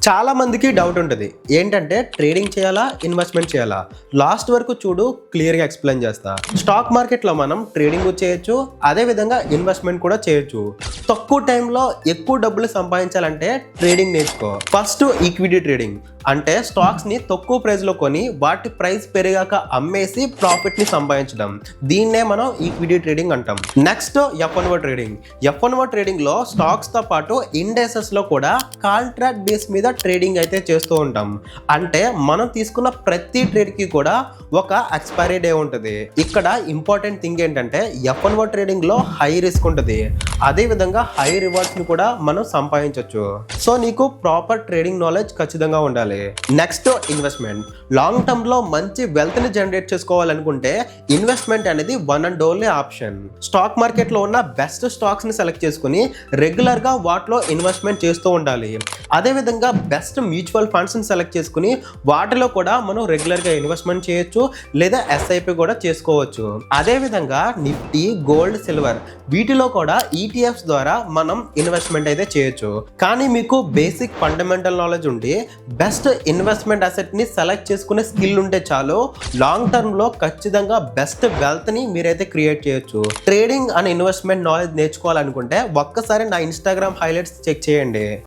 చాలా మందికి డౌట్ ఉంటుంది ఏంటంటే ట్రేడింగ్ చేయాలా ఇన్వెస్ట్మెంట్ చేయాలా. లాస్ట్ వరకు చూడు, క్లియర్గా ఎక్స్ప్లెయిన్ చేస్తా. స్టాక్ మార్కెట్లో మనం ట్రేడింగ్ చేయొచ్చు, అదే విధంగా ఇన్వెస్ట్మెంట్ కూడా చేయొచ్చు. తక్కువ టైంలో ఎక్కువ డబ్బులు సంపాదించాలంటే ట్రేడింగ్ నేర్చుకో. ఫస్ట్ ఈక్విటీ ట్రేడింగ్ అంటే స్టాక్స్ ని తక్కువ ప్రైస్ లో కొని వాటి ప్రైస్ పెరిగాక అమ్మేసి ప్రాఫిట్ ని సంపాదించడం. దీన్నే మనం ఈక్విటీ ట్రేడింగ్ అంటాం. Next F1O trading. F1O trading లో స్టాక్స్ తో పాటు ఇండెక్సెస్ లో కూడా కాంట్రాక్ట్ బేస్ మీద ట్రేడింగ్ అయితే చేస్తూ ఉంటాం. అంటే మనం తీసుకున్న ప్రతి ట్రేడ్ కి కూడా ఒక ఎక్స్పైరీ డే ఉంటుంది. ఇక్కడ ఇంపార్టెంట్ థింగ్ ఏంటంటే F1O ట్రేడింగ్ లో హై రిస్క్ ఉంటుంది, అదే విధంగా హై రివార్డ్స్ ని కూడా మనం సంపాదించవచ్చు. సో నీకు ప్రాపర్ ట్రేడింగ్ నాలెడ్జ్ ఖచ్చితంగా ఉండాలి. Next investment. లాంగ్ టర్మ్ లో మంచి వెల్త్ ని జనరేట్ చేసుకోవాలనుకుంటే ఇన్వెస్ట్మెంట్ అనేది one and only option. Stock market లో ఉన్న బెస్ట్ స్టాక్స్ ని సెలెక్ట్ చేసుకుని రెగ్యులర్ గా వాటిలో ఇన్వెస్ట్మెంట్ చేస్తూ ఉండాలి. అదే విధంగా బెస్ట్ మ్యూచువల్ ఫండ్స్ ని సెలెక్ట్ చేసుకుని వాటిలో కూడా మనం రెగ్యులర్ గా ఇన్వెస్ట్మెంట్ చేయొచ్చు, లేదా SIP కూడా చేసుకోవచ్చు. అదే విధంగా నిఫ్టీ, గోల్డ్, సిల్వర్ వీటిలో కూడా ETFs ద్వారా మనం ఇన్వెస్ట్మెంట్ అయితే చేయొచ్చు. కానీ మీకు బేసిక్ ఫండమెంటల్ నాలెడ్జ్ ఉండి బెస్ట్ ఇన్వెస్ట్మెంట్ అసెట్ ని సెలెక్ట్ చేసుకునే స్కిల్ ఉంటే చాలు, లాంగ్ టర్మ్ లో ఖచ్చితంగా బెస్ట్ వెల్త్ ని మీరైతే క్రియేట్ చేయొచ్చు. ట్రేడింగ్ అండ్ ఇన్వెస్ట్మెంట్ నాలెడ్జ్ నేర్చుకోవాలనుకుంటే ఒక్కసారి నా ఇన్స్టాగ్రామ్ హైలైట్స్ చెక్ చేయండి.